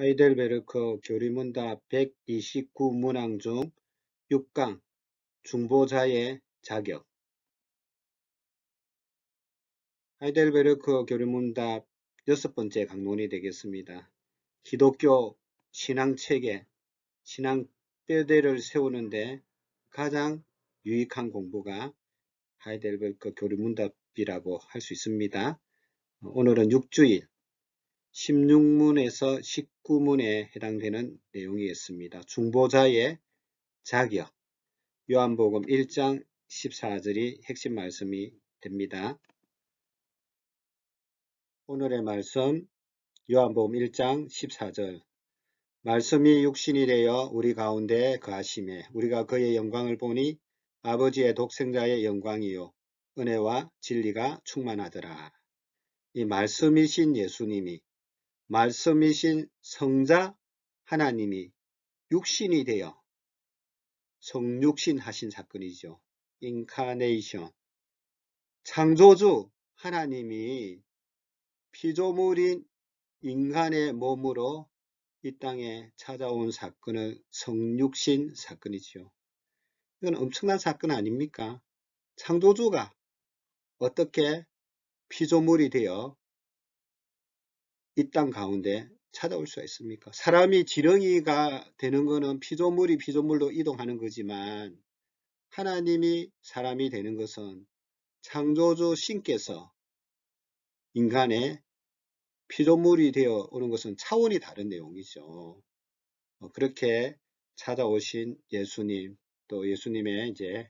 하이델베르크 교리문답 129문항 중 6강 중보자의 자격. 하이델베르크 교리문답 6번째 강론이 되겠습니다. 기독교 신앙체계, 신앙 뼈대를 세우는데 가장 유익한 공부가 하이델베르크 교리문답이라고 할 수 있습니다. 오늘은 6주일 16문에서 19문에 해당되는 내용이겠습니다. 중보자의 자격, 요한복음 1장 14절이 핵심 말씀이 됩니다. 오늘의 말씀 요한복음 1장 14절. 말씀이 육신이 되어 우리 가운데 거하시매 우리가 그의 영광을 보니 아버지의 독생자의 영광이요 은혜와 진리가 충만하더라. 이 말씀이신 예수님이, 말씀이신 성자 하나님이 육신이 되어 성육신 하신 사건이죠. 인카네이션. 창조주 하나님이 피조물인 인간의 몸으로 이 땅에 찾아온 사건을 성육신 사건이죠. 이건 엄청난 사건 아닙니까? 창조주가 어떻게 피조물이 되어 이 땅 가운데 찾아올 수가 있습니까? 사람이 지렁이가 되는 것은 피조물이 피조물로 이동하는 거지만 하나님이 사람이 되는 것은 창조주 신께서 인간의 피조물이 되어 오는 것은 차원이 다른 내용이죠. 그렇게 찾아오신 예수님, 또 예수님의 이제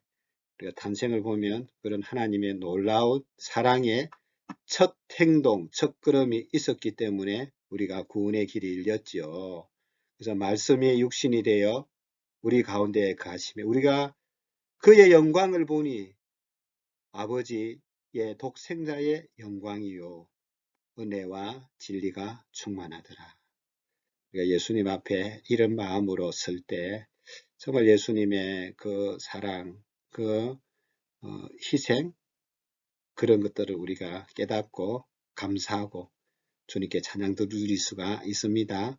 우리가 탄생을 보면 그런 하나님의 놀라운 사랑의 첫 행동, 첫 걸음이 있었기 때문에 우리가 구원의 길이 열렸지요. 그래서 말씀이 육신이 되어 우리 가운데 가시며 우리가 그의 영광을 보니 아버지의 독생자의 영광이요 은혜와 진리가 충만하더라. 우리가 예수님 앞에 이런 마음으로 설 때 정말 예수님의 그 사랑, 그 희생, 그런 것들을 우리가 깨닫고 감사하고 주님께 찬양 드릴 수가 있습니다.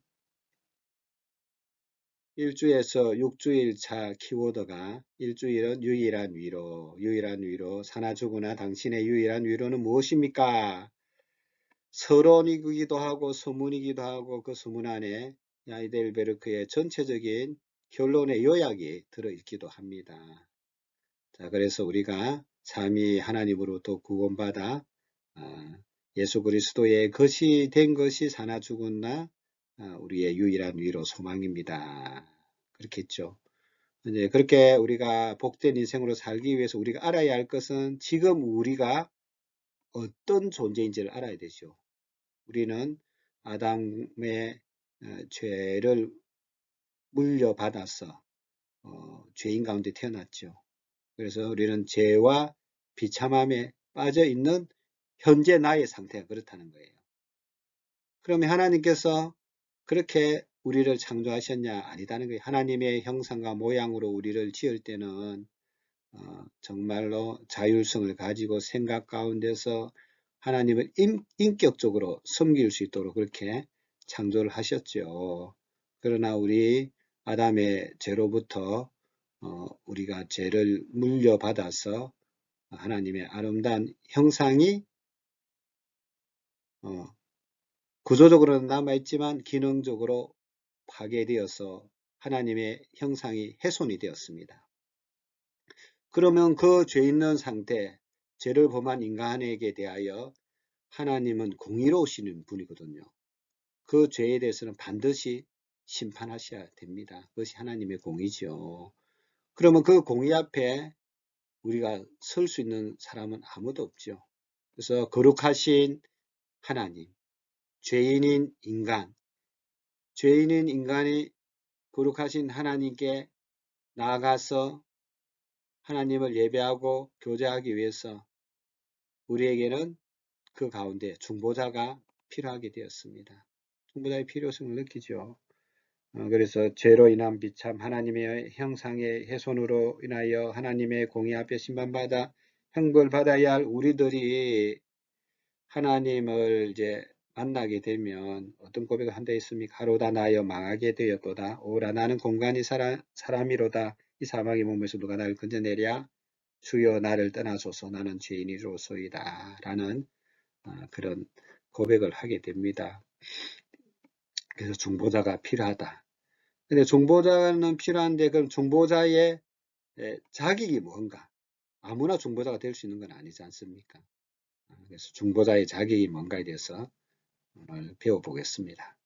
1주에서 6주일 차 키워드가 일주일은 유일한 위로, 유일한 위로, 사나 죽으나 당신의 유일한 위로는 무엇입니까? 서론이기도 하고 서문이기도 하고 그 서문 안에 하이델베르크의 전체적인 결론의 요약이 들어있기도 합니다. 자, 그래서 우리가 삼위 하나님으로부터 구원받아 예수 그리스도의 것이 된 것이 사나 죽었나 우리의 유일한 위로 소망입니다. 그렇겠죠. 이제 그렇게 우리가 복된 인생으로 살기 위해서 우리가 알아야 할 것은 지금 우리가 어떤 존재인지를 알아야 되죠. 우리는 아담의 죄를 물려받아서 죄인 가운데 태어났죠. 그래서 우리는 죄와 비참함에 빠져 있는 현재 나의 상태가 그렇다는 거예요. 그러면 하나님께서 그렇게 우리를 창조하셨냐? 아니다는 거예요. 하나님의 형상과 모양으로 우리를 지을 때는 정말로 자율성을 가지고 생각 가운데서 하나님을 인격적으로 섬길 수 있도록 그렇게 창조를 하셨죠. 그러나 우리 아담의 죄로부터 우리가 죄를 물려받아서 하나님의 아름다운 형상이 구조적으로는 남아있지만 기능적으로 파괴되어서 하나님의 형상이 훼손이 되었습니다. 그러면 그 죄 있는 상태, 죄를 범한 인간에게 대하여 하나님은 공의로우시는 분이거든요. 그 죄에 대해서는 반드시 심판하셔야 됩니다. 그것이 하나님의 공의죠. 그러면 그 공의 앞에 우리가 설 수 있는 사람은 아무도 없죠. 그래서 거룩하신 하나님, 죄인인 인간, 죄인인 인간이 거룩하신 하나님께 나아가서 하나님을 예배하고 교제하기 위해서 우리에게는 그 가운데 중보자가 필요하게 되었습니다. 중보자의 필요성을 느끼죠. 그래서 죄로 인한 비참, 하나님의 형상의 훼손으로 인하여 하나님의 공의 앞에 심판받아 형벌받아야 할 우리들이 하나님을 이제 만나게 되면 어떤 고백을 한다 했습니까? 하로다 나여 망하게 되었도다. 오라 나는 공간이 사람이로다. 이 사망의 몸에서 누가 나를 건져내랴? 주여 나를 떠나소서 나는 죄인이로소이다. 라는 그런 고백을 하게 됩니다. 그래서 중보자가 필요하다. 근데 중보자는 필요한데 그럼 중보자의 자격이 뭔가? 아무나 중보자가 될 수 있는 건 아니지 않습니까? 그래서 중보자의 자격이 뭔가에 대해서 오늘 배워보겠습니다.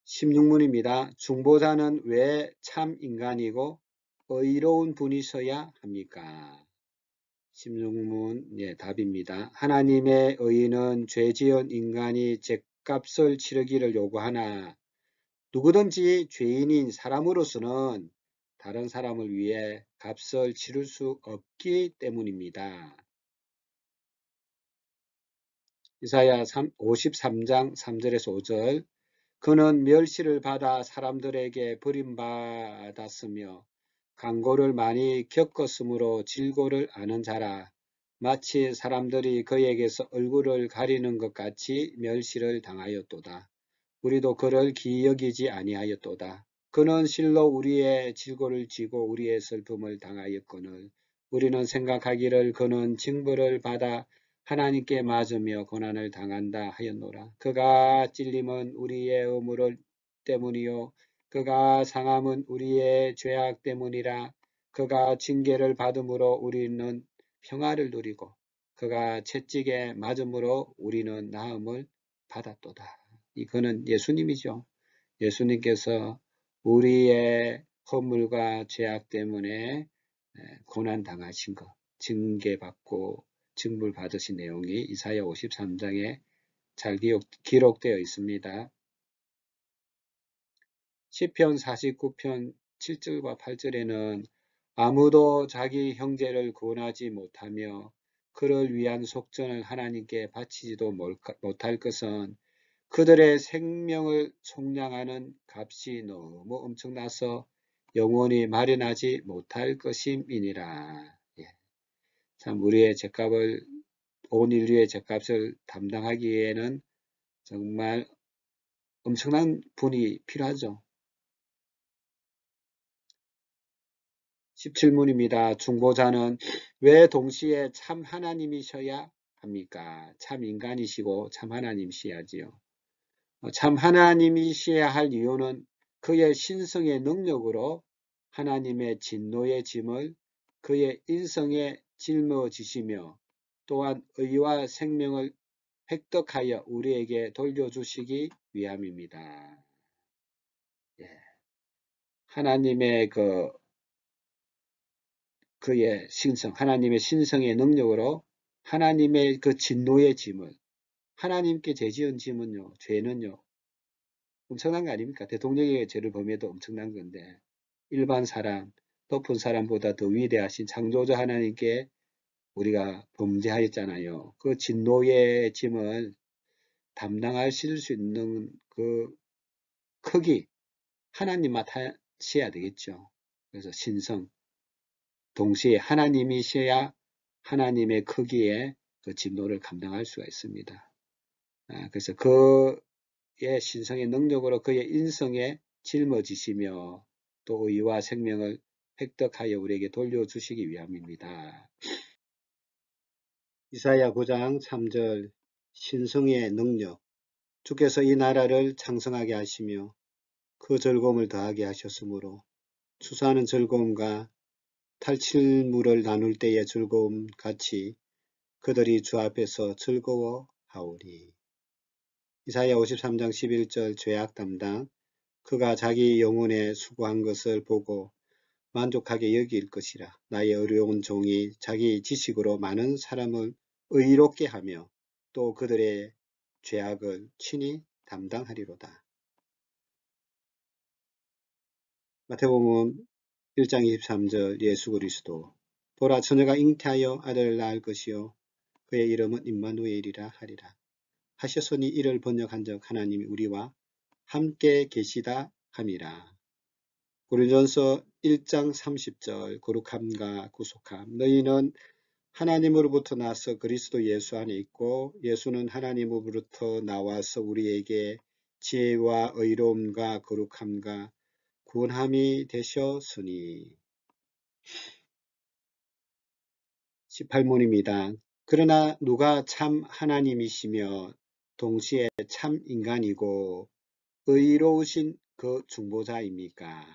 16문입니다. 중보자는 왜 참 인간이고 의로운 분이셔야 합니까? 16문 답입니다. 하나님의 의는 죄 지은 인간이 죗값을 치르기를 요구하나 누구든지 죄인인 사람으로서는 다른 사람을 위해 값을 치를 수 없기 때문입니다. 이사야 53장 3절에서 5절 그는 멸시를 받아 사람들에게 버림받았으며 강고를 많이 겪었으므로 질고를 아는 자라. 마치 사람들이 그에게서 얼굴을 가리는 것 같이 멸시를 당하였도다. 우리도 그를 기이 여기지 아니하였도다. 그는 실로 우리의 질고를 지고 우리의 슬픔을 당하였거늘 우리는 생각하기를 그는 징벌을 받아 하나님께 맞으며 고난을 당한다 하였노라. 그가 찔림은 우리의 의무 때문이요 그가 상함은 우리의 죄악 때문이라. 그가 징계를 받음으로 우리는 평화를 누리고 그가 채찍에 맞음으로 우리는 나음을 받았도다. 이거는 예수님이죠. 예수님께서 우리의 허물과 죄악 때문에 고난 당하신 것, 징계받고 징벌 받으신 내용이 이사야 53장에 잘 기록되어 있습니다. 시편 49편 7절과 8절에는 아무도 자기 형제를 구원하지 못하며 그를 위한 속전을 하나님께 바치지도 못할 것은 그들의 생명을 속량하는 값이 너무 엄청나서 영원히 마련하지 못할 것임이니라. 참 우리의 죗값을 온 인류의 죗값을 담당하기에는 정말 엄청난 분이 필요하죠. 17문입니다. 중보자는 왜 동시에 참 하나님이셔야 합니까? 참 인간이시고 참 하나님이셔야지요. 참 하나님이셔야 할 이유는 그의 신성의 능력으로 하나님의 진노의 짐을 그의 인성에 짊어지시며 또한 의와 생명을 획득하여 우리에게 돌려주시기 위함입니다. 하나님의 그의 신성, 하나님의 신성의 능력으로 하나님의 그 진노의 짐을 하나님께 죄지은 짐은요, 죄는요, 엄청난 거 아닙니까? 대통령의 죄를 범해도 엄청난 건데 일반 사람, 높은 사람보다 더 위대하신 창조주 하나님께 우리가 범죄하였잖아요. 그 진노의 짐을 담당하실 수 있는 그 크기, 하나님만 하셔야 되겠죠. 그래서 신성, 동시에 하나님이셔야 하나님의 크기에 그 진노를 감당할 수가 있습니다. 그래서 그의 신성의 능력으로 그의 인성에 짊어지시며 또 의와 생명을 획득하여 우리에게 돌려주시기 위함입니다. 이사야 9장 3절 신성의 능력 주께서 이 나라를 창성하게 하시며 그 즐거움을 더하게 하셨으므로 추수하는 즐거움과 탈취물을 나눌 때의 즐거움 같이 그들이 주 앞에서 즐거워하오리. 이사야 53장 11절 죄악 담당 그가 자기 영혼에 수고한 것을 보고 만족하게 여길 것이라. 나의 어려운 종이 자기 지식으로 많은 사람을 의롭게 하며 또 그들의 죄악을 친히 담당하리로다. 마태복음 1장 23절 예수 그리스도 보라 처녀가 잉태하여 아들을 낳을 것이요 그의 이름은 임마누엘이라 하리라. 하셨으니 이를 번역한즉 하나님이 우리와 함께 계시다 함이라. 고린도전서 1장 30절 거룩함과 구속함 너희는 하나님으로부터 나서 그리스도 예수 안에 있고 예수는 하나님으로부터 나와서 우리에게 지혜와 의로움과 거룩함과 구원함이 되셨으니. 18문입니다. 그러나 누가 참 하나님이시며 동시에 참 인간이고 의로우신 그 중보자입니까?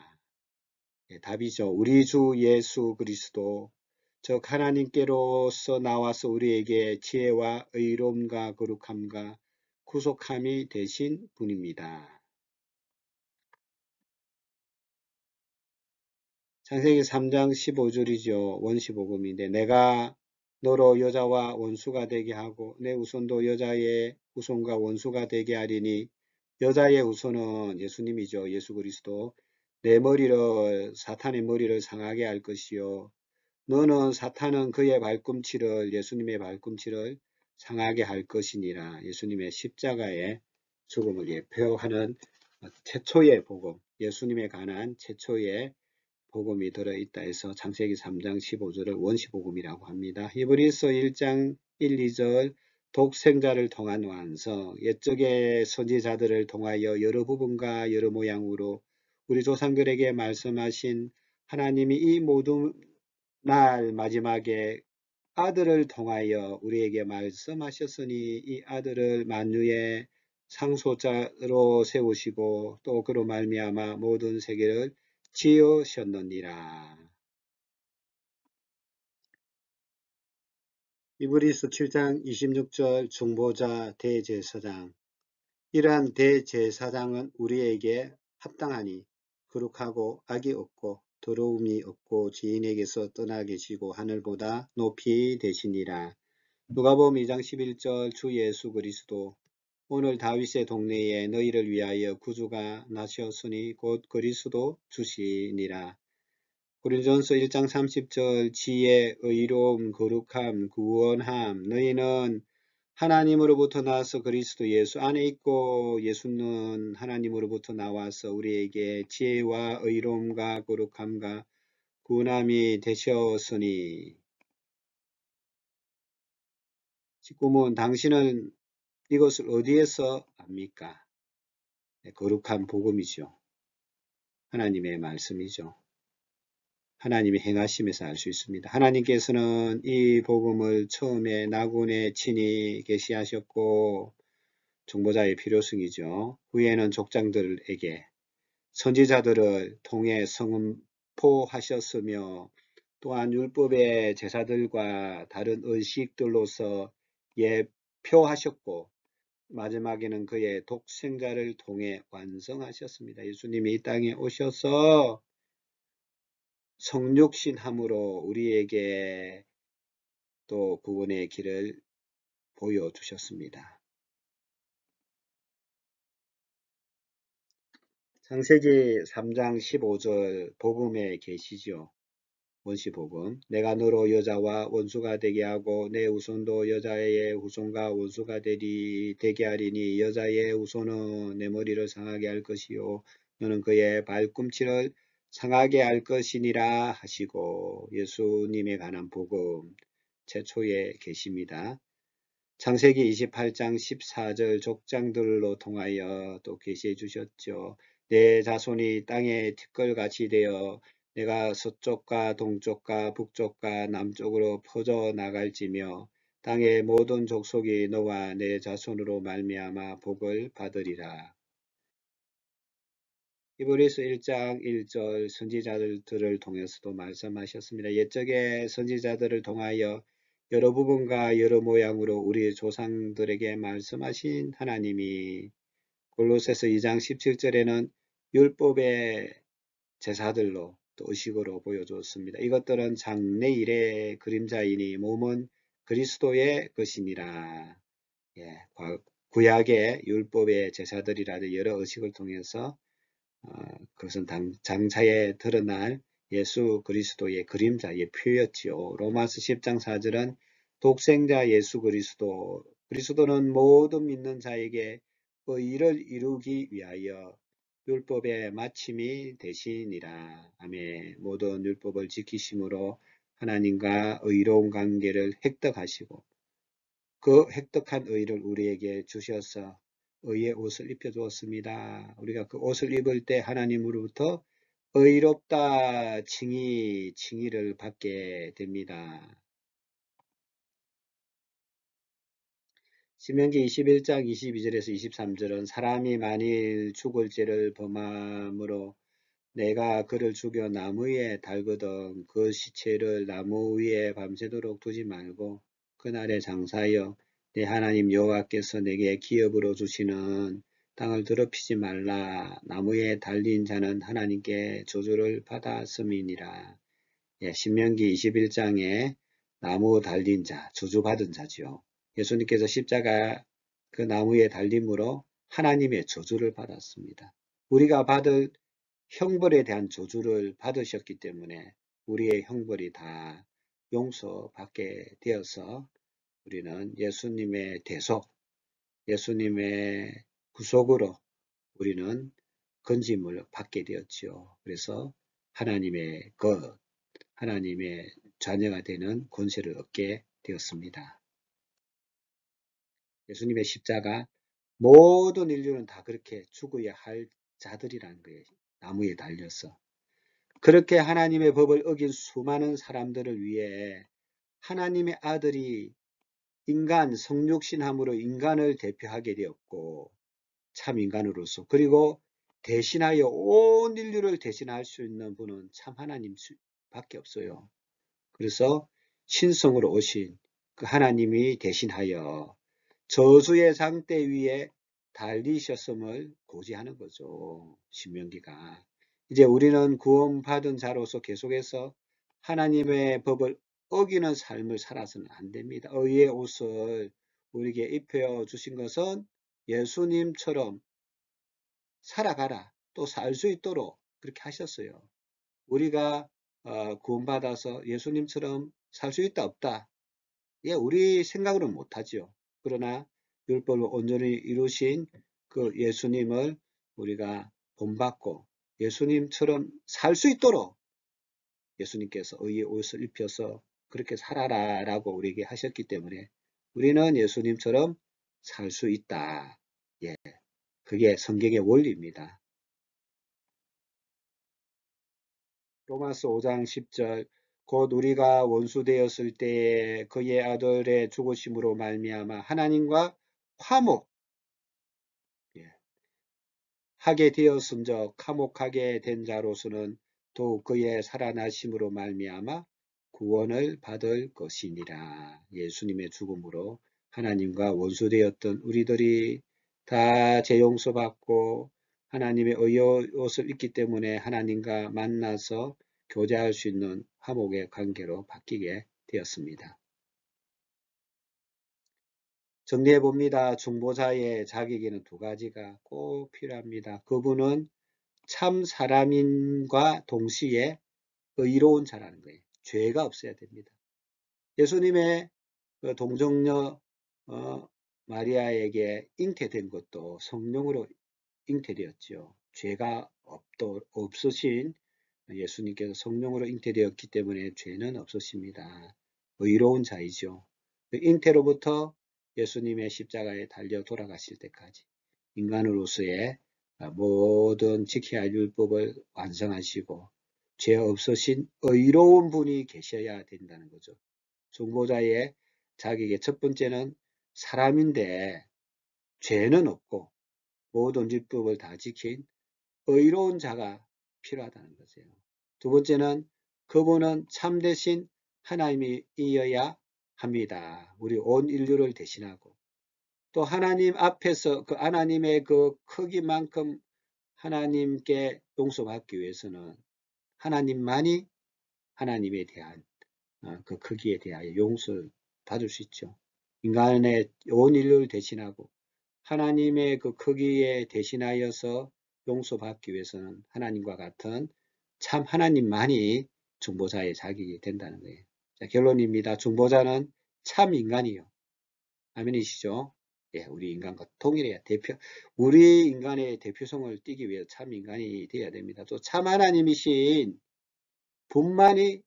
예, 답이죠. 우리 주 예수 그리스도, 즉 하나님께로서 나와서 우리에게 지혜와 의로움과 거룩함과 구속함이 되신 분입니다. 창세기 3장 15절이죠. 원시복음인데 내가 너로 여자와 원수가 되게 하고 내 후손도 여자의 후손과 원수가 되게 하리니 여자의 후손은 예수님이죠. 예수 그리스도. 내 머리를 사탄의 머리를 상하게 할 것이요 너는 사탄은 그의 발꿈치를 예수님의 발꿈치를 상하게 할 것이니라. 예수님의 십자가의 죽음을 예표하는 최초의 복음, 예수님에 관한 최초의 복음이 들어있다 해서 창세기 3장 15절을 원시복음이라고 합니다. 히브리서 1장 1, 2절 독생자를 통한 완성, 옛적의 선지자들을 통하여 여러 부분과 여러 모양으로 우리 조상들에게 말씀하신 하나님이 이 모든 날 마지막에 아들을 통하여 우리에게 말씀하셨으니 이 아들을 만유의 상속자로 세우시고 또 그로 말미암아 모든 세계를 지으셨느니라. 히브리서 7장 26절 중보자 대제사장. 이러한 대제사장은 우리에게 합당하니 거룩하고 악이 없고 더러움이 없고 지인에게서 떠나 계시고 하늘보다 높이 되시니라. 누가복음 2장 11절 주 예수 그리스도 오늘 다윗의 동네에 너희를 위하여 구주가 나셨으니 곧 그리스도 주시니라. 고린도전서 1장 30절 지혜, 의로움, 거룩함, 구원함 너희는 하나님으로부터 나와서 그리스도 예수 안에 있고 예수는 하나님으로부터 나와서 우리에게 지혜와 의로움과 거룩함과 구원함이 되셨으니. 19문 당신은 이것을 어디에서 압니까? 거룩한 복음이죠. 하나님의 말씀이죠. 하나님이 행하심에서 알 수 있습니다. 하나님께서는 이 복음을 처음에 나군에 친히 계시하셨고 중보자의 필요성이죠. 후에는 족장들에게 선지자들을 통해 선포하셨으며 또한 율법의 제사들과 다른 의식들로서 예표하셨고 마지막에는 그의 독생자를 통해 완성하셨습니다. 예수님이 이 땅에 오셔서 성육신함으로 우리에게 또 구원의 길을 보여주셨습니다. 창세기 3장 15절 복음의 계시죠. 원시복음. 내가 너로 여자와 원수가 되게 하고 내 후손도 여자의 후손과 원수가 되게 하리니 여자의 후손은 내 머리를 상하게 할 것이요 너는 그의 발꿈치를 상하게 할 것이니라 하시고 예수님에 관한 복음 최초의 계시입니다. 창세기 28장 14절 족장들로 통하여 또 계시해 주셨죠. 내 자손이 땅에 티끌같이 되어 내가 서쪽과 동쪽과 북쪽과 남쪽으로 퍼져 나갈지며 땅의 모든 족속이 너와 내 자손으로 말미암아 복을 받으리라. 히브리서 1장 1절 선지자들을 통해서도 말씀하셨습니다. 옛적의 선지자들을 통하여 여러 부분과 여러 모양으로 우리 조상들에게 말씀하신 하나님이 골로새서 2장 17절에는 율법의 제사들로 또 의식으로 보여주었습니다. 이것들은 장래일의 그림자이니 몸은 그리스도의 것이니라. 예, 구약의 율법의 제사들이라든 여러 의식을 통해서 그것은 장차에 드러날 예수 그리스도의 그림자의 표였지요. 로마서 10장 4절은 독생자 예수 그리스도는 모든 믿는 자에게 의를 이루기 위하여 율법의 마침이 되시니라. 아멘. 모든 율법을 지키심으로 하나님과 의로운 관계를 획득하시고 그 획득한 의를 우리에게 주셔서 의의 옷을 입혀주었습니다. 우리가 그 옷을 입을 때 하나님으로부터 의롭다 칭의를 받게 됩니다. 신명기 21장 22절에서 23절은 사람이 만일 죽을 죄를 범함으로 내가 그를 죽여 나무 위에 달거든 그 시체를 나무 위에 밤새도록 두지 말고 그날에 장사하여 내 하나님 여호와께서 내게 기업으로 주시는 땅을 더럽히지 말라. 나무에 달린 자는 하나님께 저주를 받았음이니라. 예, 신명기 21장에 나무 달린 자, 저주받은 자지요. 예수님께서 십자가 그 나무에 달림으로 하나님의 저주를 받았습니다. 우리가 받을 형벌에 대한 저주를 받으셨기 때문에 우리의 형벌이 다 용서받게 되어서 우리는 예수님의 대속, 예수님의 구속으로 우리는 건짐을 받게 되었지요. 그래서 하나님의 것, 하나님의 자녀가 되는 권세를 얻게 되었습니다. 예수님의 십자가 모든 인류는 다 그렇게 죽어야 할 자들이라는 거예요. 나무에 달려서. 그렇게 하나님의 법을 어긴 수많은 사람들을 위해 하나님의 아들이 인간, 성육신함으로 인간을 대표하게 되었고 참 인간으로서 그리고 대신하여 온 인류를 대신할 수 있는 분은 참 하나님밖에 없어요. 그래서 신성으로 오신 그 하나님이 대신하여 저주의 장대 위에 달리셨음을 고지하는 거죠. 신명기가. 이제 우리는 구원받은 자로서 계속해서 하나님의 법을 어기는 삶을 살아서는 안 됩니다. 의의 옷을 우리에게 입혀 주신 것은 예수님처럼 살아가라. 또 살 수 있도록 그렇게 하셨어요. 우리가 구원받아서 예수님처럼 살 수 있다 없다. 예, 우리 생각으로는 못하죠. 그러나 율법을 온전히 이루신 그 예수님을 우리가 본받고 예수님처럼 살 수 있도록 예수님께서 의의 옷을 입혀서 그렇게 살아라 라고 우리에게 하셨기 때문에 우리는 예수님처럼 살 수 있다. 예, 그게 성경의 원리입니다. 로마서 5장 10절 곧 우리가 원수되었을 때에 그의 아들의 죽으심으로 말미암아 하나님과 화목 예, 하게 되었음적 화목하게 된 자로서는 또 그의 살아나심으로 말미암아 구원을 받을 것이니라. 예수님의 죽음으로 하나님과 원수되었던 우리들이 다 죄 용서받고 하나님의 의의 옷을 입기 때문에 하나님과 만나서 교제할 수 있는 화목의 관계로 바뀌게 되었습니다. 정리해 봅니다. 중보자의 자격에는 두 가지가 꼭 필요합니다. 그분은 참 사람인과 동시에 의로운 자라는 거예요. 죄가 없어야 됩니다. 예수님의 그 동정녀 마리아에게 잉태된 것도 성령으로 잉태되었죠. 죄가 없으신 예수님께서 성령으로 잉태되었기 때문에 죄는 없으십니다. 의로운 자이죠. 그 잉태로부터 예수님의 십자가에 달려 돌아가실 때까지 인간으로서의 모든 지켜야 할 율법을 완성하시고 죄 없으신 의로운 분이 계셔야 된다는 거죠. 중보자의 자격의 첫 번째는 사람인데 죄는 없고 모든 율법을 다 지킨 의로운 자가 필요하다는 거죠. 두 번째는 그분은 참되신 하나님이어야 합니다. 우리 온 인류를 대신하고 또 하나님 앞에서 그 하나님의 그 크기만큼 하나님께 용서받기 위해서는 하나님만이 하나님에 대한 그 크기에 대하여 용서를 받을 수 있죠. 인간의 온 인류를 대신하고 하나님의 그 크기에 대신하여서 용서받기 위해서는 하나님과 같은 참 하나님만이 중보자의 자격이 된다는 거예요. 자, 결론입니다. 중보자는 참 인간이요. 아멘이시죠? 예, 우리 인간과 동일해야 우리 인간의 대표성을 띠기 위해 참 인간이 되어야 됩니다. 또 참 하나님이신 분만이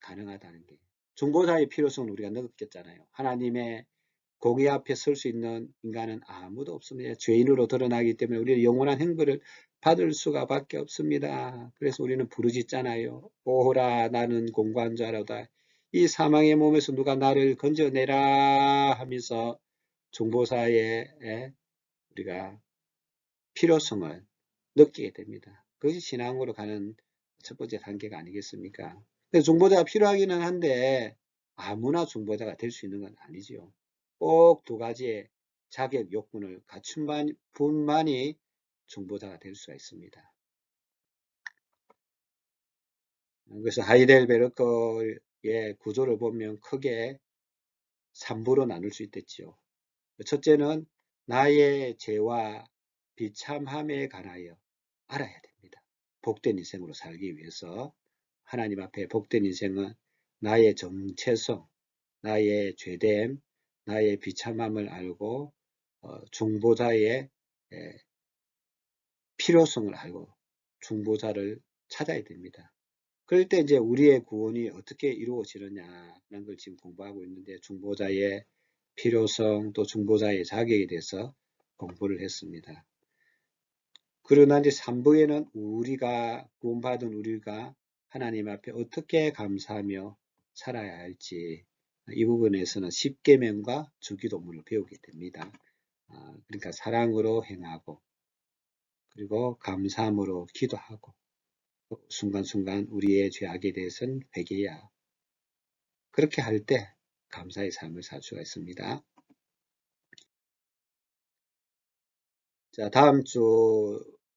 가능하다는 게. 중보자의 필요성은 우리가 느꼈잖아요. 하나님의 공의 앞에 설 수 있는 인간은 아무도 없습니다. 죄인으로 드러나기 때문에 우리는 영원한 형벌을 받을 수가 밖에 없습니다. 그래서 우리는 부르짖잖아요. 오호라 나는 공관자로다. 이 사망의 몸에서 누가 나를 건져내라 하면서 중보사의 우리가 필요성을 느끼게 됩니다. 그것이 신앙으로 가는 첫 번째 단계가 아니겠습니까? 중보자가 필요하기는 한데 아무나 중보자가 될 수 있는 건 아니지요. 꼭 두 가지의 자격 요건을 갖춘 분만이 중보자가 될 수가 있습니다. 그래서 하이델베르크의 구조를 보면 크게 3부로 나눌 수 있겠지요. 첫째는 나의 죄와 비참함에 관하여 알아야 됩니다. 복된 인생으로 살기 위해서 하나님 앞에 복된 인생은 나의 정체성, 나의 죄됨, 나의 비참함을 알고 중보자의 필요성을 알고 중보자를 찾아야 됩니다. 그럴 때 이제 우리의 구원이 어떻게 이루어지느냐는 걸 지금 공부하고 있는데 중보자의 필요성 또 중보자의 자격에 대해서 공부를 했습니다. 그러나 이제 3부에는 우리가 구원받은 우리가 하나님 앞에 어떻게 감사하며 살아야 할지 이 부분에서는 십계명과 주기도문을 배우게 됩니다. 그러니까 사랑으로 행하고 그리고 감사함으로 기도하고 순간순간 우리의 죄악에 대해서는 회개해야 그렇게 할 때 감사의 삶을 살 수가 있습니다. 자, 다음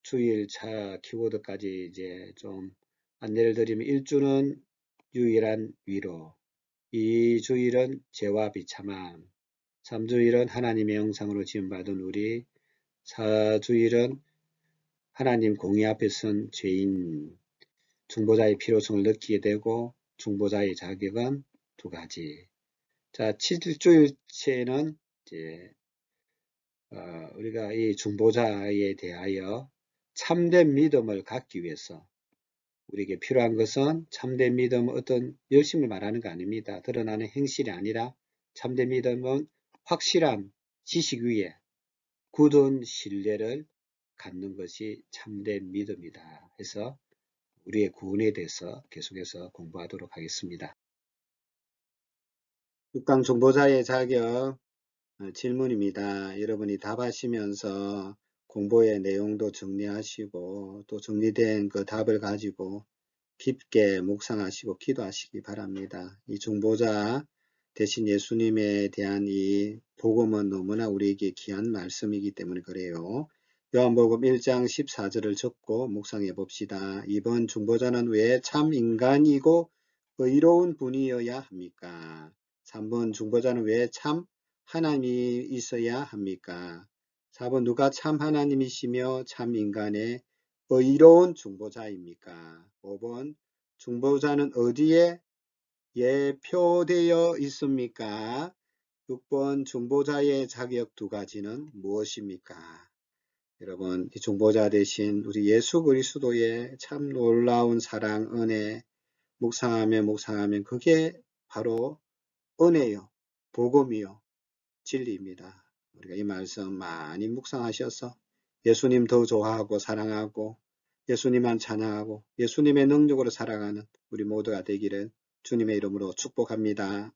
주일차 키워드까지 이제 좀 안내를 드리면 1주는 유일한 위로, 2주일은 죄와 비참함, 3주일은 하나님의 형상으로 지음받은 우리, 4주일은 하나님 공의 앞에 선 죄인, 중보자의 필요성을 느끼게 되고 중보자의 자격은 두 가지. 자, 7주일째는 이제 우리가 이 중보자에 대하여 참된 믿음을 갖기 위해서 우리에게 필요한 것은 참된 믿음은 어떤 열심을 말하는 거 아닙니다. 드러나는 행실이 아니라 참된 믿음은 확실한 지식 위에 굳은 신뢰를 갖는 것이 참된 믿음이다 해서 우리의 구원에 대해서 계속해서 공부하도록 하겠습니다. 6강 중보자의 자격 질문입니다. 여러분이 답하시면서 공부의 내용도 정리하시고 또 정리된 그 답을 가지고 깊게 묵상하시고 기도하시기 바랍니다. 이 중보자 대신 예수님에 대한 이 복음은 너무나 우리에게 귀한 말씀이기 때문에 그래요. 요한복음 1장 14절을 적고 묵상해 봅시다. 이번 중보자는 왜 참 인간이고 의로운 분이어야 합니까? 3번 중보자는 왜 참 하나님이 있어야 합니까? 4번 누가 참 하나님이시며 참 인간의 의로운 중보자입니까? 5번 중보자는 어디에 예표되어 있습니까? 6번 중보자의 자격 두 가지는 무엇입니까? 여러분, 이 중보자 대신 우리 예수 그리스도의 참 놀라운 사랑, 은혜 묵상하면 그게 바로 은혜요, 복음이요, 진리입니다. 우리가 이 말씀 많이 묵상하셔서 예수님 더 좋아하고 사랑하고 예수님만 찬양하고 예수님의 능력으로 살아가는 우리 모두가 되기를 주님의 이름으로 축복합니다.